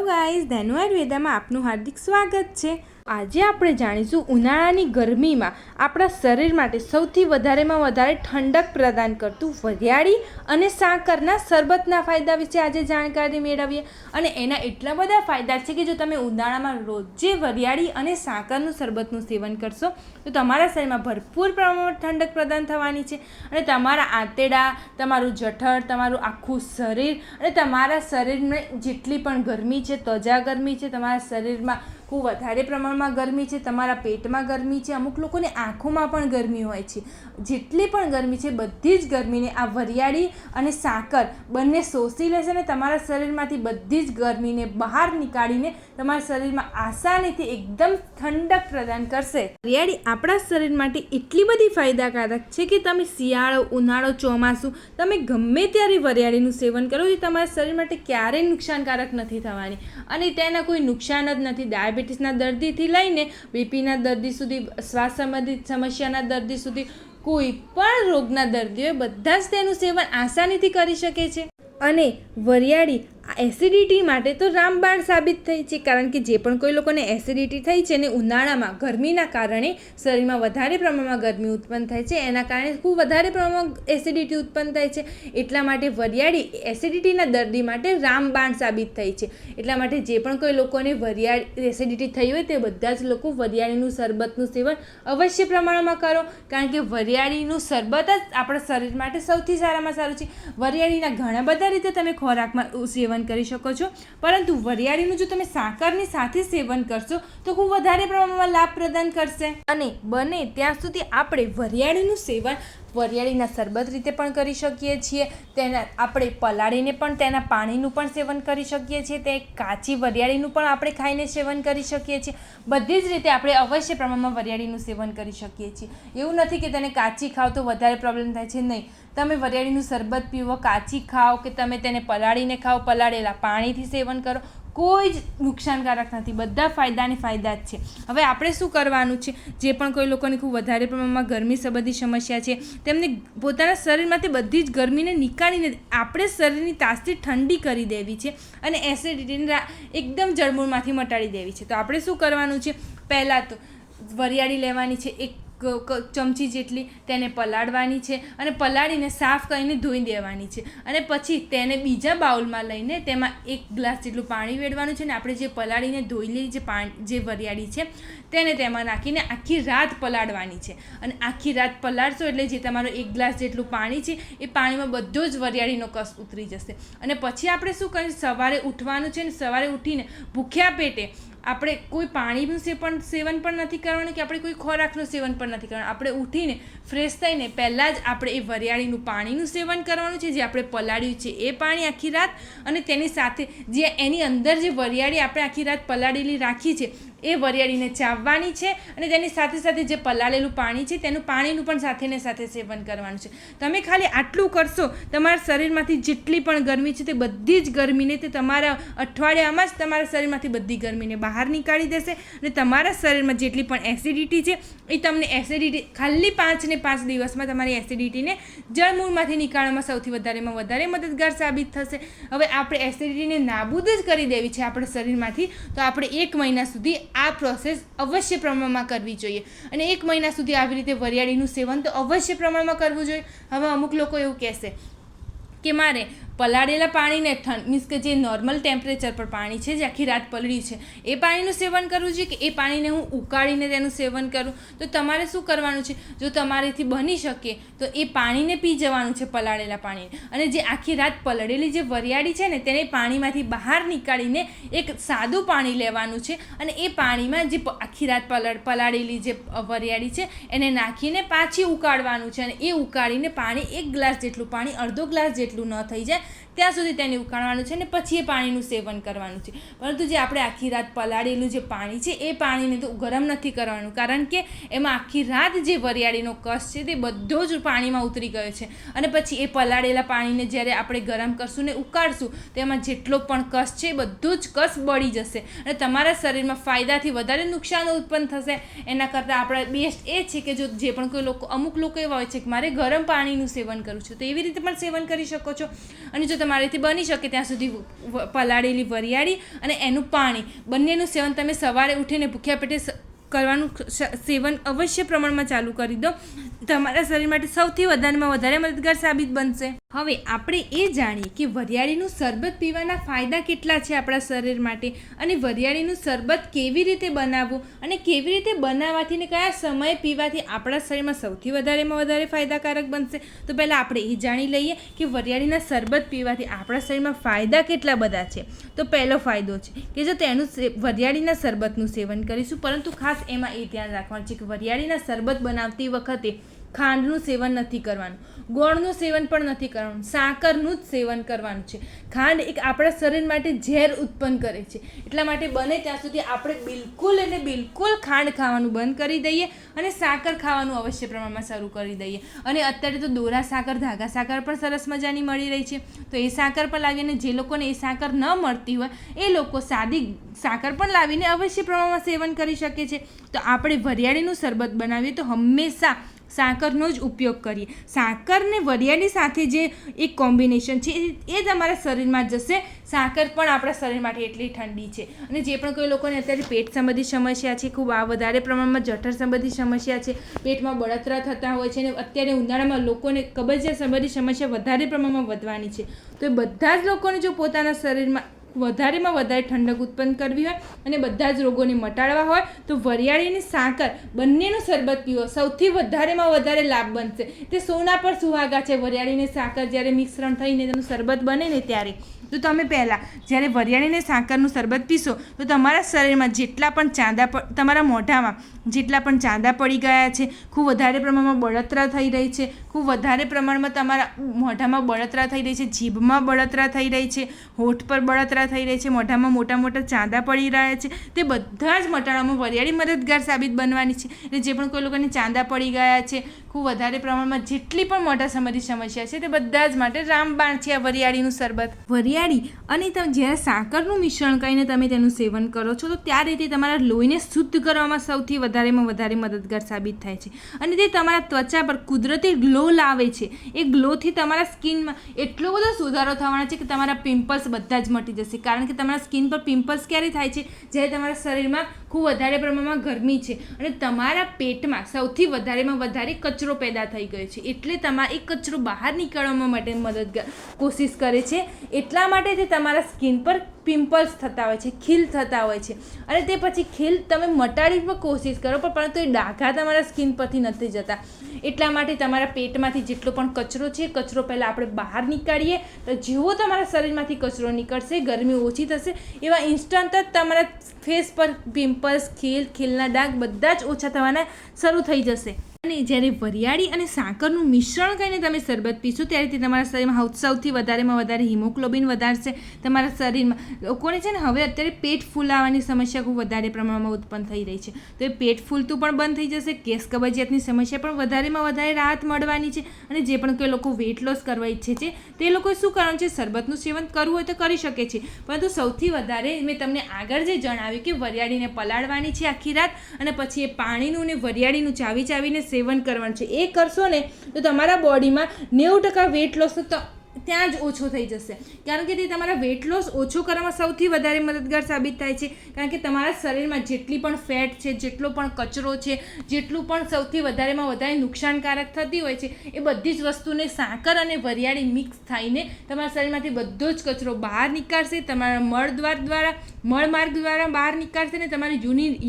Hello guys, Dhenu આયુર્વેદામાં આપનું હાર્દિક સ્વાગત છે। આજે આપણે જાણીશું ઉનાળાની ગરમીમાં આપણા શરીર માટે સૌથી વધારેમાં વધારે ઠંડક પ્રદાન કરતું વરિયાળી અને સાકરના શરબતના ફાયદા વિશે આજે જાણકારી મેળવીએ। અને એના એટલા બધા ફાયદા છે કે જો તમે ઉનાળામાં રોજે વરિયાળી અને સાકરનું શરબતનું સેવન કરશો તો તમારા શરીરમાં ભરપૂર પ્રમાણમાં ઠંડક પ્રદાન થવાની છે અને તમારા આંતરડા, તમારું જઠર, તમારું આખું શરીર અને તમારા શરીરમાં જેટલી પણ ગરમી છે, ત્વચા ગરમી છે, તમારા શરીરમાં ખૂબ વધારે પ્રમાણમાં ગરમી છે, તમારા પેટમાં ગરમી છે, અમુક લોકોને આંખોમાં પણ ગરમી હોય છે, જેટલી પણ ગરમી છે બધી જ ગરમીને આ વરિયાળી અને સાકર બંને શોષી લેશે અને તમારા શરીરમાંથી બધી જ ગરમીને બહાર નીકાળીને તમારા શરીરમાં આસાનીથી એકદમ ઠંડક પ્રદાન કરશે। વરિયાળી આપણા શરીર માટે એટલી બધી ફાયદાકારક છે કે તમે શિયાળો, ઉનાળો, ચોમાસું તમે ગમે ત્યારે વરિયાળીનું સેવન કરો એ તમારા શરીર માટે ક્યારેય નુકસાનકારક નથી થવાની અને તેના કોઈ નુકસાન જ નથી। ડાયાબિટીસના દર્દીથી લઈને બીપીના દર્દી સુધી, શ્વાસ સંબંધિત સમસ્યાના દર્દી સુધી, કોઈ પણ રોગના દર્દીઓ બધા જ તેનું સેવન આસાનીથી કરી શકે છે। અને વરિયાળી એસિડિટી માટે તો રામબાણ સાબિત થઈ છે, કારણ કે જે પણ કોઈ લોકોને એસિડિટી થઈ છે ને ઉનાળામાં ગરમીના કારણે શરીરમાં વધારે પ્રમાણમાં ગરમી ઉત્પન્ન થાય છે, એના કારણે ખૂબ વધારે પ્રમાણમાં એસિડિટી ઉત્પન્ન થાય છે, એટલા માટે વરિયાળી એસિડિટીના દર્દી માટે રામબાણ સાબિત થઈ છે। એટલા માટે જે પણ કોઈ લોકોને વરિયાળી એસિડિટી થઈ હોય તે બધા જ લોકો વરિયાળીનું શરબતનું સેવન અવશ્ય પ્રમાણમાં કરો, કારણ કે વરિયાળીનું શરબત જ આપણા શરીર માટે સૌથી સારામાં સારું છે। વરિયાળીના ઘણા બધા રીતે તમે ખોરાકમાં સેવન કરી શકો છો, પરંતુ વરિયાળીનું જો તમે સાકરની સાથે સેવન કરશો તો ખૂબ વધારે પ્રમાણમાં લાભ પ્રદાન કરશે। અને બને ત્યાં સુધી આપણે વરિયાળીનું સેવન વરિયાળીના શરબત રીતે પણ કરી શકીએ છીએ, તેના આપણે પલાળીને પણ તેના પાણીનું પણ સેવન કરી શકીએ છીએ, તે કાચી વરિયાળીનું પણ આપણે ખાઈને સેવન કરી શકીએ છીએ। બધી જ રીતે આપણે અવશ્ય પ્રમાણમાં વરિયાળીનું સેવન કરી શકીએ છીએ। એવું નથી કે તેને કાચી ખાવ તો વધારે પ્રોબ્લેમ થાય છે, નહીં, તમે વરિયાળીનું શરબત પીવો, કાચી ખાઓ કે તમે તેને પલાળીને ખાઓ, પલાળેલા પાણીથી સેવન કરો, કોઈ જ નુકસાનકારક નથી, બધા ફાયદાને ફાયદા જ છે। હવે આપણે શું કરવાનું છે, જે પણ કોઈ લોકોને ખૂબ વધારે પ્રમાણમાં ગરમી સંબંધી સમસ્યા છે તેમને પોતાના શરીરમાંથી બધી જ ગરમીને નીકાળીને આપણે શરીરની તાસીર ઠંડી કરી દેવી છે અને એસિડિટીને એકદમ જળમૂળમાંથી મટાડી દેવી છે। તો આપણે શું કરવાનું છે, પહેલાં તો વરિયાળી લેવાની છે, એક ચમચી જેટલી, તેને પલાળવાની છે અને પલાળીને સાફ કરીને ધોઈ દેવાની છે અને પછી તેને બીજા બાઉલમાં લઈને તેમાં 1 ગ્લાસ જેટલું પાણી વેડવાનું છે અને આપણે જે પલાળીને ધોઈલેલી જે વરિયાળી છે તેને તેમાં નાખીને આખી રાત પલાળવાની છે અને આખી રાત પલાળશો એટલે જે તમારું 1 ગ્લાસ જેટલું પાણી છે એ પાણીમાં બધો જ વરિયાળીનો કસ ઉતરી જશે અને પછી આપણે શું કરીશું, સવારે ઉઠવાનું છે અને સવારે ઉઠીને ભૂખ્યા પેટે આપણે કોઈ પાણીનું સેવન પણ નથી કરવાનું કે આપણે કોઈ ખોરાકનું સેવન પણ નથી કરવાનું, આપણે ઉઠીને ફ્રેશ થઈને પહેલાં જ આપણે એ વરિયાળીનું પાણીનું સેવન કરવાનું છે, જે આપણે પલાળ્યું છે એ પાણી આખી રાત, અને તેની સાથે જે એની અંદર જે વરિયાળી આપણે આખી રાત પલાળેલી રાખી છે એ વરિયાળીને ચાવવાની છે અને તેની સાથે સાથે જે પલાળેલું પાણી છે તેનું પાણીનું પણ સાથેને સાથે સેવન કરવાનું છે। તમે ખાલી આટલું કરશો, તમારા શરીરમાંથી જેટલી પણ ગરમી છે તે બધી જ ગરમીને તે તમારા અઠવાડિયામાં જ તમારા શરીરમાંથી બધી ગરમીને બહાર નીકાળી દેશે અને તમારા શરીરમાં જેટલી પણ એસિડિટી છે એ તમને એસિડિટી ખાલી 5 ને 5 દિવસમાં તમારી એસિડિટીને જળમૂળમાંથી નીકાળવામાં સૌથી વધારે મદદગાર સાબિત થશે। હવે આપણે એસિડિટીને નાબૂદ જ કરી દેવી છે આપણા શરીરમાંથી, તો આપણે 1 મહિના સુધી આ પ્રોસેસ અવશ્ય પ્રમાણમાં કરવી જોઈએ અને 1 મહિના સુધી આવી રીતે વરિયાળીનું સેવન તો અવશ્ય પ્રમાણમાં કરવું જોઈએ। હવે અમુક લોકો એવું કહેશે કે મારે પલાળેલા પાણીને મીન્સ કે જે નોર્મલ ટેમ્પરેચર પર પાણી છે, જે આખી રાત પલળ્યું છે એ પાણીનું સેવન કરવું જોઈએ કે એ પાણીને હું ઉકાળીને તેનું સેવન કરું, તો તમારે શું કરવાનું છે, જો તમારેથી બની શકે તો એ પાણીને પી જવાનું છે, પલાળેલા પાણીને, અને જે આખી રાત પલળેલી જે વરિયાળી છે ને તેને પાણીમાંથી બહાર નીકાળીને એક સાદું પાણી લેવાનું છે અને એ પાણીમાં જે આખી રાત પલાળેલી જે વરિયાળી છે એને નાખીને પાછી ઉકાળવાનું છે અને એ ઉકાળીને પાણી 1 ગ્લાસ જેટલું પાણી અડધો ગ્લાસ જેટલું ન થઈ જાય ત્યાં સુધી તેને ઉકાળવાનું છે અને પછી એ પાણીનું સેવન કરવાનું છે। પરંતુ જે આપણે આખી રાત પલાળેલું જે પાણી છે એ પાણીને તો ગરમ નથી કરવાનું, કારણ કે એમાં આખી રાત જે વરિયાળીનો કસ છે તે બધો જ પાણીમાં ઉતરી ગયો છે અને પછી એ પલાળેલા પાણીને જ્યારે આપણે ગરમ કરશું ને ઉકાળશું તેમાં જેટલો પણ કસ છે એ બધો જ કસ બળી જશે અને તમારા શરીરમાં ફાયદાથી વધારે નુકસાન ઉત્પન્ન થશે। એના કરતાં આપણે બેસ્ટ એ છે કે જો જે પણ કોઈ લોકો, અમુક લોકો એવા હોય છે કે મારે ગરમ પાણીનું સેવન કરવું છે તો એવી રીતે પણ સેવન કરી શકો છો। અને જો તમારાથી બની શકે ત્યાં સુધી પલાળેલી વરિયાળી અને એનું પાણી બંનેનું સેવન તમે સવારે ઉઠીને ભૂખ્યા પેટે કરવાનું સેવન અવશ્ય પ્રમાણમાં ચાલુ કરી દો. તમારા શરીર માટે સૌથી વધારે મદદગાર સાબિત બનશે. હવે આપણે એ જાણીએ કે વરિયાળીનું શરબત પીવાના ફાયદા કેટલા છે આપણા શરીર માટે, અને વરિયાળીનું શરબત કેવી રીતે બનાવવું અને કેવી રીતે બનાવવાથી ને કયા સમયે પીવાથી આપણા શરીરમાં સૌથી વધારે ફાયદાકારક બનશે. તો પહેલાં આપણે એ જાણી લઈએ કે વરિયાળીના શરબત પીવાથી આપણા શરીરમાં ફાયદા કેટલા બધા છે. તો પહેલો ફાયદો છે કે જો તેનું વરિયાળીના શરબતનું સેવન કરીશું, પરંતુ ખાસ એમાં એ ધ્યાન રાખવાનું છે કે વરિયાળીના શરબત બનાવતી વખતે ખાંડનું સેવન નથી કરવાનું, ગોળનું સેવન પણ નથી કરવાનું, સાકરનું જ સેવન કરવાનું છે. ખાંડ એક આપણા શરીર માટે ઝેર ઉત્પન્ન કરે છે, એટલા માટે બને ત્યાં સુધી આપણે બિલકુલ ખાંડ ખાવાનું બંધ કરી દઈએ અને સાકર ખાવાનું અવશ્ય પ્રમાણમાં શરૂ કરી દઈએ. અને અત્યારે તો દોરા સાકર, ધાગા સાકર પણ સરસ મજાની મળી રહી છે, તો એ સાકર પણ લાવીને જે લોકોને એ સાકર ન મળતી હોય એ લોકો સાદી સાકર પણ લાવીને અવશ્ય પ્રમાણમાં સેવન કરી શકે છે. તો આપણે વરિયાળીનું શરબત બનાવીએ તો હંમેશા સાકરનો જ ઉપયોગ કરીએ. સાકર ને વરિયાળી સાથે જે એક કોમ્બિનેશન છે એ તમારા શરીરમાં જશે. સાકર પણ આપણા શરીર માટે એટલી ઠંડી છે, અને જે પણ કોઈ લોકોને અત્યારે પેટ સંબંધી સમસ્યા છે, ખૂબ વધારે પ્રમાણમાં જઠર સંબંધી સમસ્યા છે, પેટમાં બળતરા થતા હોય છે, અને અત્યારે ઉનાળામાં લોકોને કબજિયાત સંબંધી સમસ્યા વધારે પ્રમાણમાં વધવાની છે. તો એ બધા જ લોકોને જો પોતાના શરીરમાં વધારે ઠંડક ઉત્પન્ન કરવી હોય અને બધા જ રોગોને મટાડવા હોય તો વરિયાળી અને સાકર બંનેનું શરબત પીવો, સૌથી વધારે લાભ બનશે. તે સોના પર સુહાગા છે. વરિયાળી અને સાકર જ્યારે મિશ્રણ થઈને તેનું શરબત બને ને ત્યારે તો તમે પહેલાં જ્યારે વરિયાળી અને સાકરનું શરબત પીશો તો તમારા શરીરમાં જેટલા પણ તમારા મોઢામાં જેટલા પણ ચાંદા પડી ગયા છે, ખૂબ વધારે પ્રમાણમાં બળતરા થઈ રહી છે, ખૂબ વધારે પ્રમાણમાં તમારા મોઢામાં બળતરા થઈ રહી છે, જીભમાં બળતરા થઈ રહી છે, હોઠ પર બળતરા થઈ રહી છે, મોઢામાં મોટા ચાંદા પડી રહ્યા છે, તે બધા જ મટાડવામાં વરિયાળી મદદગાર સાબિત બનવાની છે. એટલે જે પણ કોઈ લોકોને ચાંદા પડી ગયા છે, ખૂબ વધારે પ્રમાણમાં જેટલી પણ મોઢા સંબંધી સમસ્યા છે તે બધા જ માટે રામબાણ છે આ વરિયાળીનું શરબત. વરિયાળી અને તમે જ્યારે સાકરનું મિશ્રણ કરીને તમે તેનું સેવન કરો છો તો ત્યારે તે તમારા લોહીને શુદ્ધ કરવામાં સૌથી વધારે મદદગાર સાબિત થાય છે, અને તે તમારા ત્વચા પર કુદરતી ગ્લો લાવે છે. એ ગ્લોથી તમારા સ્કિનમાં એટલો બધો સુધારો થવાનો છે કે તમારા પિમ્પલ્સ બધા જ મટી જશે. કારણ કે તમારા સ્કિન પર પિમ્પલ્સ ક્યારે થાય છે? જ્યારે તમારા શરીરમાં ખૂબ વધારે પ્રમાણમાં ગરમી છે અને તમારા પેટમાં સૌથી વધારે કચરો પેદા થઈ ગયો છે, એટલે તમારે એ કચરો બહાર નીકળવા માટે મદદગાર કોશિશ કરે છે. એટલા માટે તે તમારા સ્કિન પર પિમ્પલ્સ થતા હોય છે, ખીલ થતા હોય છે, અને તે પછી ખીલ તમે મટાડી પણ કોશિશ કરો પરંતુ એ ડાઘા તમારા સ્કિન પરથી નથી જતા. એટલા માટે તમારા પેટમાંથી જેટલો પણ કચરો છે, કચરો પહેલાં આપણે બહાર નીકાળીએ. તો જેવો તમારા શરીરમાંથી કચરો નીકળશે, ગરમી ઓછી થશે, એવા ઇન્સ્ટન્ટ જ તમારા ફેસ પર પિમ્પલ્સ, ખીલના ડાઘ બધા જ ઓછા થવાના શરૂ થઈ જશે. અને જ્યારે વરિયાળી અને સાકરનું મિશ્રણ કરીને તમે શરબત પીશો ત્યારે તે તમારા શરીરમાં સૌથી વધારે હિમોગ્લોબિન વધારશે. તમારા શરીરમાં લોકોને છે ને હવે અત્યારે પેટ ફૂલાવાની સમસ્યા ખૂબ વધારે પ્રમાણમાં ઉત્પન્ન થઈ રહી છે, તો એ પેટ ફૂલતું પણ બંધ થઈ જશે. ગેસ કબજિયાતની સમસ્યા પણ વધારે રાહત મળવાની છે. અને જે પણ કોઈ લોકો વેઇટ લોસ કરવા ઈચ્છે છે તે લોકોએ શું કરવાનું છે? શરબતનું સેવન કરવું હોય તો કરી શકે છે, પરંતુ સૌથી વધારે મેં તમને આગળ જે જણાવ્યું કે વરિયાળીને પલાળવાની છે આખી રાત, અને પછી એ પાણીનું ને વરિયાળીનું ચાવીને સેવન કરવાનું છે. એ કરશો ને તો તમારા બોડીમાં 90% વેઇટ લોસ તો ત્યાં જ ઓછો થઈ જશે. કારણ કે તે તમારા વેઇટ લોસ ઓછો કરવામાં સૌથી વધારે મદદગાર સાબિત થાય છે. કારણ કે તમારા શરીરમાં જેટલી પણ ફેટ છે, જેટલો પણ કચરો છે, જેટલું પણ સૌથી વધારે નુકસાનકારક થતી હોય છે, એ બધી જ વસ્તુને સાકર અને વરિયાળી મિક્સ થઈને તમારા શરીરમાંથી બધો જ કચરો બહાર નીકાળશે. તમારા મળમાર્ગ દ્વારા બહાર નીકાળશે ને તમારી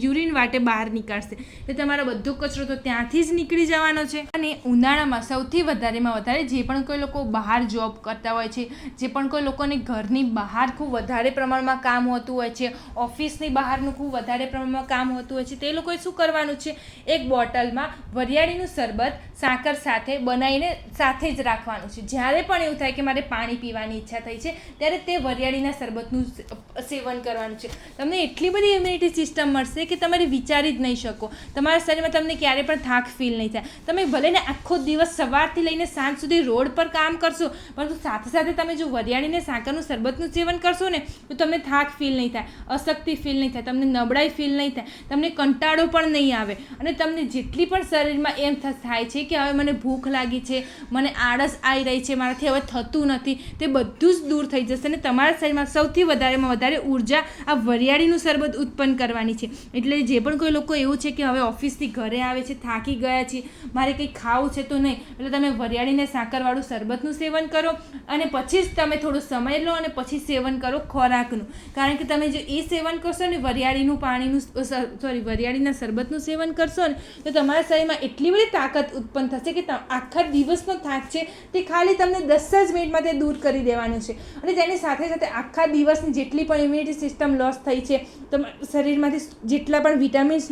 યુરિન વાટે બહાર નીકાળશે. એટલે તમારો બધો કચરો તો ત્યાંથી જ નીકળી જવાનો છે. અને ઉનાળામાં સૌથી વધારે જે પણ કોઈ લોકો બહાર જોબ કરતા હોય છે, જે પણ કોઈ લોકોને ઘરની બહાર ખૂબ વધારે પ્રમાણમાં કામ હોતું હોય છે, ઓફિસની બહારનું ખૂબ વધારે પ્રમાણમાં કામ હોતું હોય છે, તે લોકોએ શું કરવાનું છે? એક બોટલમાં વરિયાળીનું શરબત સાકર સાથે બનાવીને સાથે જ રાખવાનું છે. જ્યારે પણ એવું થાય કે મારે પાણી પીવાની ઈચ્છા થઈ છે ત્યારે તે વરિયાળીના શરબતનું સેવન કરવાનું કરવાનું છે. તમને એટલી બધી ઇમ્યુનિટી સિસ્ટમ મળશે કે તમારે વિચારી જ નહીં શકો. તમારા શરીરમાં તમને ક્યારે પણ થાક ફીલ નહીં થાય. તમે ભલે ને આખો દિવસ સવારથી લઈને સાંજ સુધી રોડ પર કામ કરશો, પરંતુ સાથે સાથે તમે જો વરિયાળીને સાકરનું શરબતનું સેવન કરશો ને તો તમને થાક ફીલ નહીં થાય, અશક્તિ ફીલ નહીં થાય, તમને નબળાઈ ફીલ નહીં થાય, તમને કંટાળો પણ નહીં આવે. અને તમને જેટલી પણ શરીરમાં એમ થાય છે કે હવે મને ભૂખ લાગી છે, મને આળસ આવી રહી છે, મારાથી હવે થતું નથી, તે બધું જ દૂર થઈ જશે. અને તમારા શરીરમાં સૌથી વધારેમાં વધારે ઉર્જા આ વરિયાળીનું શરબત ઉત્પન્ન કરવાની છે. એટલે જે પણ કોઈ લોકો એવું છે કે હવે ઓફિસથી ઘરે આવે છે, થાકી ગયા છે, મારે કંઈ ખાવું છે તો નહીં, એટલે તમે વરિયાળીને સાકરવાળું શરબતનું સેવન કરો અને પછી જ તમે થોડો સમય લો અને પછી સેવન કરો ખોરાકનું. કારણ કે તમે જો એ સેવન કરશો ને વરિયાળીના શરબતનું સેવન કરશો ને તો તમારા શરીરમાં એટલી બધી તાકાત ઉત્પન્ન થશે કે આખા દિવસનો થાક છે તે ખાલી તમને 10 જ મિનિટમાં તે દૂર કરી દેવાનું છે. અને તેની સાથે સાથે આખા દિવસની જેટલી પણ ઇમ્યુનિટી સિસ્ટમ લોસ થઈ છે, તમારા શરીરમાંથી જેટલા પણ વિટામિન્સ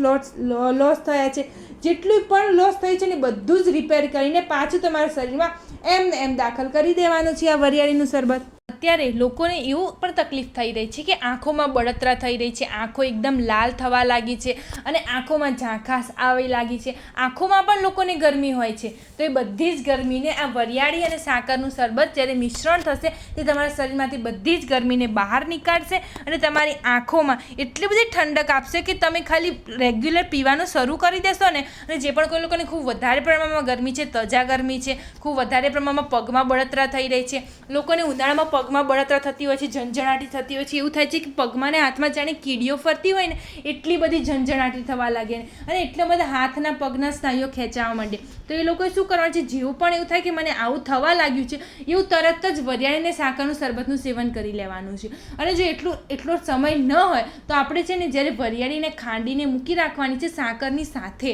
લોસ થયા છે, જેટલું પણ લોસ થયું છે ને બધું જ રિપેર કરીને પાછું તમારા શરીરમાં એમ દાખલ કરી દેવાનું છે આ વરિયાળીનું શરબત. અત્યારે લોકોને એવું પણ તકલીફ થઈ રહી છે કે આંખોમાં બળતરા થઈ રહી છે, આંખો એકદમ લાલ થવા લાગી છે અને આંખોમાં ઝાંખાશ આવી લાગી છે, આંખોમાં પણ લોકોને ગરમી હોય છે. તો એ બધી જ ગરમીને આ વરિયાળી અને સાકરનું શરબત જ્યારે મિશ્રણ થશે તે તમારા શરીરમાંથી બધી જ ગરમીને બહાર નીકાળશે અને તમારી આંખોમાં એટલી બધી ઠંડક આપશે કે તમે ખાલી રેગ્યુલર પીવાનું શરૂ કરી દેશો ને. અને જે પણ કોઈ લોકોને ખૂબ વધારે પ્રમાણમાં ગરમી છે, તજા ગરમી છે, ખૂબ વધારે પ્રમાણમાં પગમાં બળતરા થઈ રહી છે, લોકોને ઉનાળામાં પગમાં બળતરા થતી હોય છે, ઝંઝણાટી થતી હોય છે, એવું થાય છે કે પગમાં ને હાથમાં જાણે કીડીઓ ફરતી હોય ને એટલી બધી ઝંઝણાટી થવા લાગે અને એટલા બધા હાથના પગના સ્નાયુઓ ખેંચાવા માંડે. તો એ લોકોએ શું કરવાનું છે, જેવું પણ એવું થાય કે મને આવું થવા લાગ્યું છે એવું તરત જ વરિયાળીને સાકરનું શરબતનું સેવન કરી લેવાનું છે. અને જો એટલો સમય ન હોય તો આપણે છે ને જ્યારે વરિયાળીને ખાંડીને મૂકી રાખવાની છે સાકરની સાથે.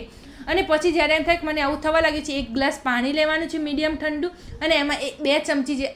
અને પછી જ્યારે એમ થાય કે મને આવું થવા લાગ્યું છે, 1 ગ્લાસ પાણી લેવાનું છે મીડિયમ ઠંડુ અને એમાં 2 ચમચી જે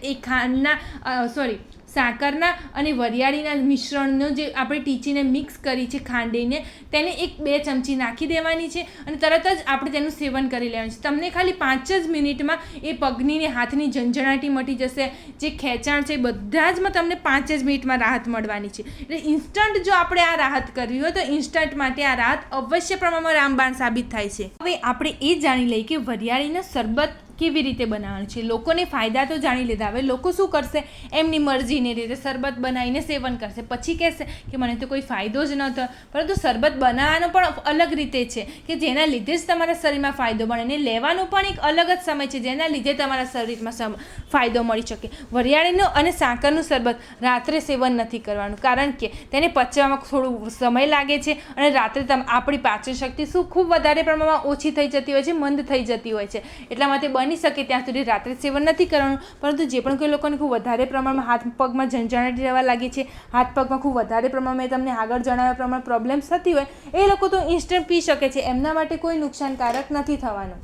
સાકરના અને વરિયાળીના મિશ્રણનો જે આપણે ટીચીને મિક્સ કરી છે ખાંડીને તેને 1-2 ચમચી નાખી દેવાની છે અને તરત જ આપણે તેનું સેવન કરી લેવાનું છે. તમને ખાલી 5 જ મિનિટમાં એ પગની ને હાથની ઝંઝણાટી મટી જશે, જે ખેંચાણ છે બધા જમાં તમને 5 જ મિનિટમાં રાહત મળવાની છે. એટલે ઇન્સ્ટન્ટ જો આપણે આ રાહત કરવી હોય તો ઇન્સ્ટન્ટ માટે આ રાહત અવશ્ય પ્રમાણમાં રામબાણ સાબિત થાય છે. હવે આપણે એ જાણી લઈએ કે વરિયાળીના શરબત કેવી રીતે બનાવવાનું છે. લોકોને ફાયદા તો જાણી લીધા, હવે લોકો શું કરશે, એમની મરજીની રીતે શરબત બનાવીને સેવન કરશે, પછી કહેશે કે મને તો કોઈ ફાયદો જ ન થયો. પરંતુ શરબત બનાવવાનો પણ અલગ રીતે છે કે જેના લીધે જ તમારા શરીરમાં ફાયદો મળે, અને લેવાનો પણ એક અલગ જ સમય છે જેના લીધે તમારા શરીરમાં ફાયદો મળી શકે. વરિયાળીનું અને સાકરનું શરબત રાત્રે સેવન નથી કરવાનું, કારણ કે તેને પચવામાં થોડું સમય લાગે છે અને રાત્રે આપણી પાચન શક્તિ ખૂબ વધારે પ્રમાણમાં ઓછી થઈ જતી હોય છે, મંદ થઈ જતી હોય છે. એટલા માટે બની શકે ત્યાં સુધી રાત્રે સેવન નથી કરવાનું. પરંતુ જે પણ કોઈ લોકોને ખૂબ વધારે પ્રમાણમાં હાથ પગમાં ઝંઝણાટી રહેવા લાગી છે, હાથ પગમાં ખૂબ વધારે પ્રમાણમાં તમને આગળ જણાવ્યા પ્રમાણે પ્રોબ્લેમ્સ થતી હોય, એ લોકો તો ઇન્સ્ટન્ટ પી શકે છે, એમના માટે કોઈ નુકસાનકારક નથી થવાનું.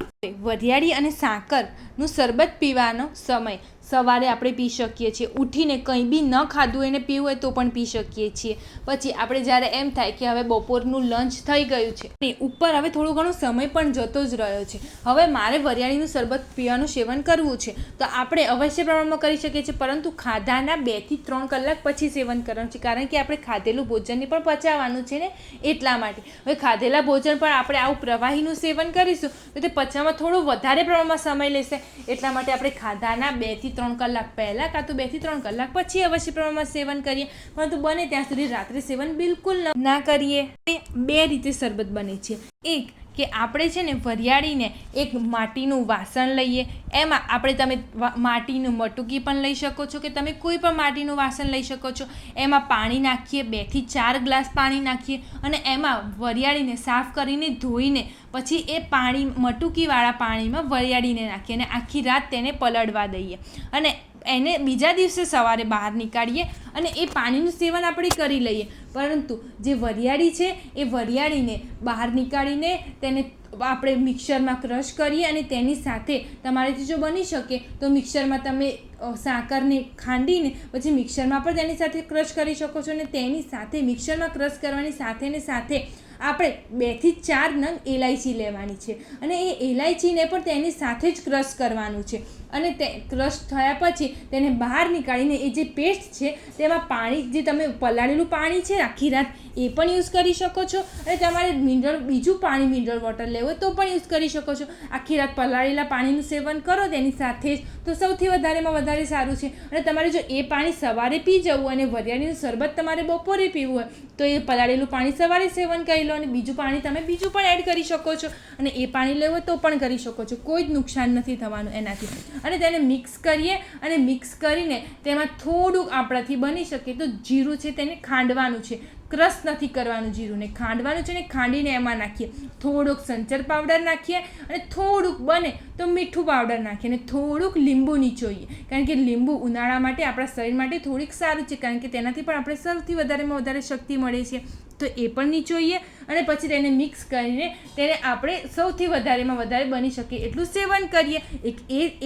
વરિયાળી અને સાકરનું શરબત પીવાનો સમય સવારે આપણે પી શકીએ છીએ, ઉઠીને કંઈ બી ન ખાધું એને પીવું હોય તો પણ પી શકીએ છીએ. પછી આપણે જ્યારે એમ થાય કે હવે બપોરનું લંચ થઈ ગયું છે અને ઉપર હવે થોડો ઘણો સમય પણ જતો જ રહ્યો છે, હવે મારે વરિયાળીનું શરબત પીવાનું સેવન કરવું છે, તો આપણે અવશ્ય પ્રમાણમાં કરી શકીએ છીએ. પરંતુ ખાધાના 2 થી 3 કલાક પછી સેવન કરવાનું છે, કારણ કે આપણે ખાધેલું ભોજનને પણ પચાવવાનું છે ને, એટલા માટે. હવે ખાધેલા ભોજન પણ આપણે આવું પ્રવાહીનું સેવન કરીશું તો તે પચવામાં થોડો વધારે પ્રમાણમાં સમય લેશે. એટલા માટે આપણે ખાધાના 2 થી 3 કલાક પહેલાં કાં તો 2 થી 3 કલાક પછી અવશ્ય પ્રમાણમાં સેવન કરીએ, પરંતુ બને ત્યાં સુધી રાત્રે સેવન બિલકુલ ના કરીએ. 2 રીતે શરબત બને છે. એક કે આપણે છે ને વરિયાળીને એક માટીનું વાસણ લઈએ, એમાં તમે માટીનું મટુકી પણ લઈ શકો છો કે તમે કોઈ પણ માટીનું વાસણ લઈ શકો છો. એમાં પાણી નાખીએ, 2 થી 4 ગ્લાસ પાણી નાખીએ અને એમાં વરિયાળીને સાફ કરીને ધોઈને પછી એ મટુકીવાળા પાણીમાં વરિયાળીને નાખીએ અને આખી રાત તેને પલળવા દઈએ અને એને બીજા દિવસે સવારે બહાર નીકાળીએ અને એ પાણીનું સેવન આપણે કરી લઈએ. પરંતુ જે વરિયાળી છે એ વરિયાળીને બહાર નીકાળીને તેને આપણે મિક્સરમાં ક્રશ કરીએ અને તેની સાથે તમારાથી જો બની શકે તો મિક્સરમાં તમે સાકરને ખાંડીને પછી મિક્સરમાં પણ તેની સાથે ક્રશ કરી શકો છો. અને તેની સાથે મિક્સરમાં ક્રશ કરવાની સાથે ને સાથે આપણે 2 થી 4 નંગ એલાયચી લેવાની છે અને એ એલાયચીને પણ તેની સાથે જ ક્રશ કરવાનું છે. અને તે ક્રશ થયા પછી તેને બહાર નીકાળીને એ જે પેસ્ટ છે તેમાં પાણી, જે તમે પલાળેલું પાણી છે આખી રાત, એ પણ યુઝ કરી શકો છો. અને તમારે બીજું પાણી મિનરલ વોટર લેવું હોય તો પણ યુઝ કરી શકો છો. આખી રાત પલાળેલા પાણીનું સેવન કરો તેની સાથે જ તો સૌથી વધારેમાં વધારે સારું છે. અને તમારે જો એ પાણી સવારે પી જવું અને વરિયાળીનું શરબત તમારે બપોરે પીવું હોય તો એ પલાળેલું પાણી સવારે સેવન કરી લો અને બીજું પાણી તમે બીજું પણ એડ કરી શકો છો. અને એ પાણી લેવું હોય તો પણ કરી શકો છો, કોઈ જ નુકસાન નથી થવાનું એનાથી. અને તેને મિક્સ કરીએ અને મિક્સ કરીને તેમાં થોડુંક આપણાથી બની શકે તો જીરું છે તેને ખાંડવાનું છે, ક્રશ નથી કરવાનું. જીરુંને ખાંડવાનું છે ને ખાંડીને એમાં નાખીએ. થોડુંક સંચર પાવડર નાખીએ અને થોડુંક બને તો મીઠું પાવડર નાખીએ અને થોડુંક લીંબુ નીચોઈએ. કારણ કે લીંબુ ઉનાળા માટે આપણા શરીર માટે થોડીક સારું છે, કારણ કે તેનાથી પણ આપણે સૌથી વધારેમાં વધારે શક્તિ મળે છે. તો એ પણ નીચોઈએ અને પછી તેને મિક્સ કરીને તેને આપણે સૌથી વધારેમાં વધારે બની શકે એટલું સેવન કરીએ.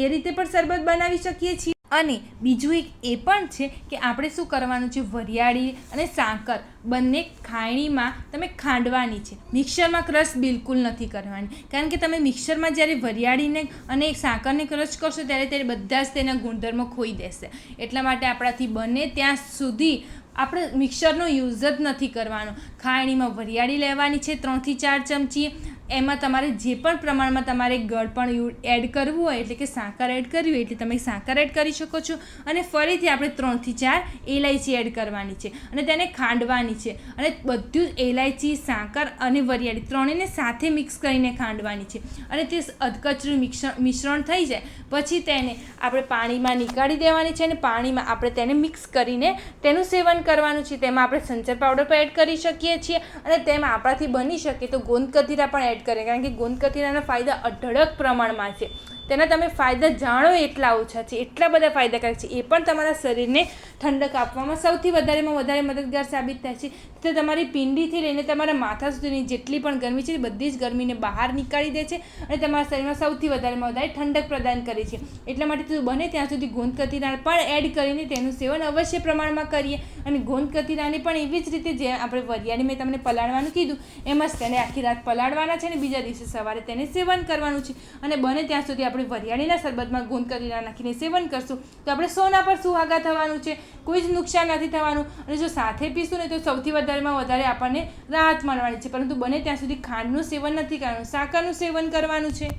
એ રીતે પણ શરબત બનાવી શકીએ છીએ. અને બીજું એક એ પણ છે કે આપણે શું કરવાનું છે, વરિયાળી અને સાકર બંને ખાયણીમાં તમે ખાંડવાની છે, મિક્સરમાં ક્રશ બિલકુલ નથી કરવાની. કારણ કે તમે મિક્સરમાં જ્યારે વરિયાળીને અને સાકરને ક્રશ કરશો ત્યારે બધા જ તેના ગુણધર્મો ખોઈ દેશે. એટલા માટે આપણાથી બને ત્યાં સુધી આપણે મિક્સરનો યુઝ જ નથી કરવાનો. ખાયણીમાં વરિયાળી લેવાની છે 3 થી 4 ચમચી. એમાં તમારે જે પણ પ્રમાણમાં તમારે ગળ પણ એડ કરવું હોય, એટલે કે સાકર એડ કરવી હોય એટલે તમે સાકર એડ કરી શકો છો. અને ફરીથી આપણે 3 થી 4 એલાયચી એડ કરવાની છે અને તેને ખાંડવાની છે. અને બધું જ એલાયચી, સાકર અને વરિયાળી ત્રણેયને સાથે મિક્સ કરીને ખાંડવાની છે. અને તે અધકચરું મિશ્રણ થઈ જાય પછી તેને આપણે પાણીમાં નીકાળી દેવાની છે અને પાણીમાં આપણે તેને મિક્સ કરીને તેનું સેવન કરવાનું છે. તેમાં આપણે સંચર પાવડર પણ એડ કરી શકીએ છીએ અને તેમાં આપણાથી બની શકે તો ગોંદ કતીરા પણ એડ કરીએ. કારણ કે ગોંદ કતીરાના ફાયદા અઢળક પ્રમાણમાં છે. તેના તમે ફાયદા જાણો એટલા ઓછા છે, એટલા બધા ફાયદાકારક છે. એ પણ તમારા શરીરને ઠંડક આપવામાં સૌથી વધારેમાં વધારે મદદગાર સાબિત થાય છે. તે તમારી પિંડીથી લઈને તમારા માથા સુધીની જેટલી પણ ગરમી છે બધી જ ગરમીને બહાર નીકાળી દે છે અને તમારા શરીરમાં સૌથી વધારેમાં વધારે ઠંડક પ્રદાન કરે છે. એટલા માટે બને ત્યાં સુધી ગોંદ કતીરા પણ એડ કરીને તેનું સેવન અવશ્ય પ્રમાણમાં કરીએ. અને ગોંદ કતીરાને પણ એવી જ રીતે જે આપણે વરિયાળી મેં તમને પલાળવાનું કીધું એમ જ તેને આખી રાત પલાળવાના છે અને બીજા દિવસે સવારે તેને સેવન કરવાનું છે. અને બને ત્યાં સુધી આપણે વરિયાળીના શરબતમાં ગોંદ કતીરા નાખીને સેવન કરશું તો આપણે સોના પર સુહાગા થવાનું છે, કોઈ જ નુકસાન નથી થવાનું. અને જો સાથે પીશું ને તો સૌથી વધારેમાં વધારે આપણને રાહત મળવાની છે. પરંતુ બને ત્યાં સુધી ખાંડનું સેવન નથી કરવાનું, સાકરનું સેવન કરવાનું છે.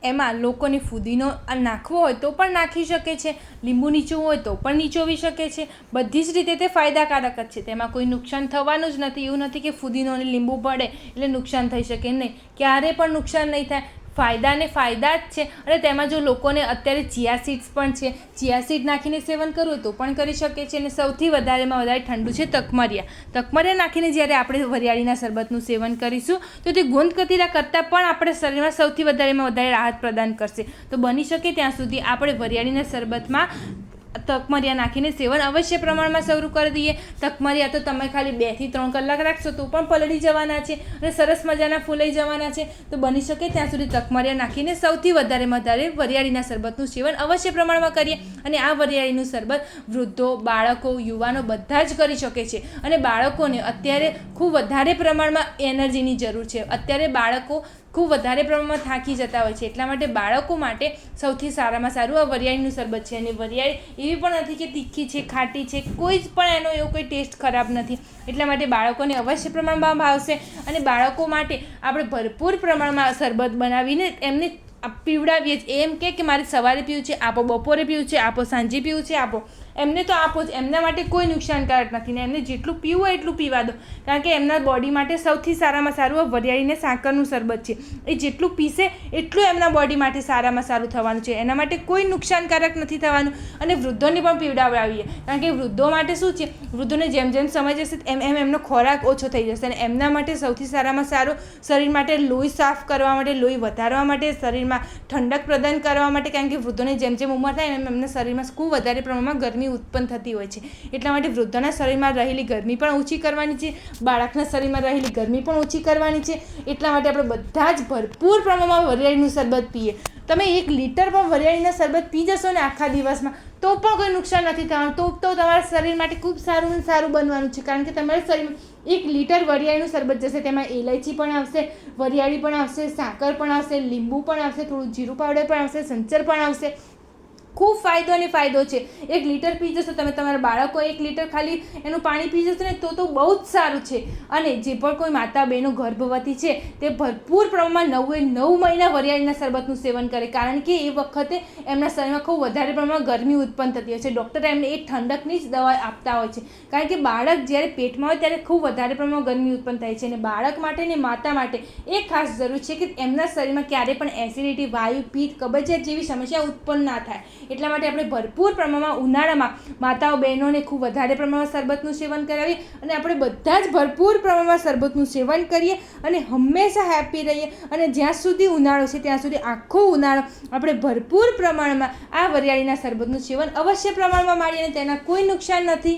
એમાં લોકોને ફુદીનો નાખવો હોય તો પણ નાખી શકે છે, લીંબુ નીચોવું હોય તો પણ નીચોવી શકે છે. બધી જ રીતે તે ફાયદાકારક જ છે, તેમાં કોઈ નુકસાન થવાનું જ નથી. એવું નથી કે ફુદીનો અને લીંબુ પડે એટલે નુકસાન થઈ શકે, નહીં, ક્યારે પણ નુકસાન નહીં થાય. ફાયદા જ છે. અને તેમાં જો લોકોને અત્યારે ચિયા સીડ્સ પણ છે, ચિયા સીડ નાખીને સેવન કરવું હોય તો પણ કરી શકે છે. અને સૌથી વધારેમાં વધારે ઠંડુ છે તકમરિયા નાખીને જ્યારે આપણે વરિયાળીના શરબતનું સેવન કરીશું તો તે ગોંદ કતીરા કરતાં પણ આપણે શરીરમાં સૌથી વધારેમાં વધારે રાહત પ્રદાન કરશે. તો બની શકે ત્યાં સુધી આપણે વરિયાળીના શરબતમાં તકમરિયા નાખીને સેવન અવશ્ય પ્રમાણમાં શરૂ કરી દઈએ. તકમરિયા તો તમે ખાલી 2 થી 3 કલાક રાખશો તો પણ પલળી જવાના છે અને સરસ મજાના ફૂલાઈ જવાના છે. તો બની શકે ત્યાં સુધી તકમરિયા નાખીને સૌથી વધારેમાં વધારે વરિયાળીના શરબતનું સેવન અવશ્ય પ્રમાણમાં કરીએ. અને આ વરિયાળીનું શરબત વૃદ્ધો, બાળકો, યુવાનો બધા જ કરી શકે છે. અને બાળકોને અત્યારે ખૂબ વધારે પ્રમાણમાં એનર્જીની જરૂર છે. અત્યારે બાળકો ખૂબ વધારે પ્રમાણમાં થાકી જતા હોય છે. એટલા માટે બાળકો માટે સૌથી સારામાં સારું આ વરિયાળીનું શરબત છે. અને વરિયાળી એવી પણ નથી કે તીખી છે, ખાટી છે, કોઈ જ પણ એનો એવો કોઈ ટેસ્ટ ખરાબ નથી. એટલા માટે બાળકોને અવશ્ય પ્રમાણમાં ભાવશે. અને બાળકો માટે આપણે ભરપૂર પ્રમાણમાં શરબત બનાવીને એમને પીવડાવીએ જ. એમ કે મારે સવારે પીવું છે આપો, બપોરે પીવું છે આપો, સાંજે પીવું છે આપો, એમને તો આપો જ. એમના માટે કોઈ નુકસાનકારક નથી ને એમને જેટલું પીવું હોય એટલું પીવા દો. કારણ કે એમના બોડી માટે સૌથી સારામાં સારું આ વરિયાળીને સાકરનું શરબત છે. એ જેટલું પીશે એટલું એમના બોડી માટે સારામાં સારું થવાનું છે. એના માટે કોઈ નુકસાનકારક નથી થવાનું. અને વૃદ્ધોને પણ પીવડાવીએ. કારણ કે વૃદ્ધો માટે શું છે, વૃદ્ધોને જેમ જેમ સમય જશે એમ એમનો ખોરાક ઓછો થઈ જશે. અને એમના માટે સૌથી સારામાં સારું શરીર માટે લોહી સાફ કરવા માટે, લોહી વધારવા માટે, શરીરમાં ઠંડક પ્રદાન કરવા માટે. કારણ કે વૃદ્ધોને જેમ જેમ ઉંમર થાય એમ એમના શરીરમાં ખૂબ વધારે પ્રમાણમાં ગરમી ગરમી ઉત્પન્ન થતી હોય છે. એટલા માટે વૃદ્ધોના શરીરમાં રહેલી ગરમી પણ ઓછી કરવાની છે, બાળકના શરીરમાં રહેલી ગરમી પણ ઓછી કરવાની છે. એટલા માટે આપણે બધા જ ભરપૂર પ્રમાણમાં વરિયાળીનું શરબત પીએ. તમે 1 લીટર પણ વરિયાળીના શરબત પી જશો ને આખા દિવસમાં તો પણ કોઈ નુકસાન નથી થવાનું. તો તમારા શરીર માટે ખૂબ સારું બનવાનું છે, કારણ કે તમારા શરીરમાં 1 લીટર વરિયાળીનું શરબત જશે. તેમાં એલાયચી પણ આવશે, વરિયાળી પણ આવશે, સાકર પણ આવશે, લીંબુ પણ આવશે, થોડું જીરું પાવડર પણ આવશે, સંચર પણ આવશે. ખૂબ ફાયદો છે. 1 લીટર પી જશો તમે, તમારા બાળકો 1 લીટર ખાલી એનું પાણી પી જશે ને તો બહુ જ સારું છે. અને જે પણ કોઈ માતા બહેનો ગર્ભવતી છે તે ભરપૂર પ્રમાણમાં 9 મહિના વરિયાળીના શરબતનું સેવન કરે, કારણ કે એ વખતે એમના શરીરમાં ખૂબ વધારે પ્રમાણમાં ગરમી ઉત્પન્ન થતી હોય છે. ડૉક્ટર એમને એક ઠંડકની જ દવા આપતા હોય છે, કારણ કે બાળક જ્યારે પેટમાં હોય ત્યારે ખૂબ વધારે પ્રમાણમાં ગરમી ઉત્પન્ન થાય છે. અને બાળક માટે ને માતા માટે એ ખાસ જરૂર છે કે એમના શરીરમાં ક્યારેય પણ એસિડિટી, વાયુ, પિત્ત, કબજિયાત જેવી સમસ્યા ઉત્પન્ન ના થાય. એટલા માટે આપણે ભરપૂર પ્રમાણમાં ઉનાળામાં માતાઓ બહેનોને ખૂબ વધારે પ્રમાણમાં શરબતનું સેવન કરાવીએ અને આપણે બધા જ ભરપૂર પ્રમાણમાં શરબતનું સેવન કરીએ અને હંમેશા હેપી રહીએ. અને જ્યાં સુધી ઉનાળો છે ત્યાં સુધી આખો ઉનાળો આપણે ભરપૂર પ્રમાણમાં આ વરિયાળીના શરબતનું સેવન અવશ્ય પ્રમાણમાં માણીએ અને તેના કોઈ નુકસાન નથી.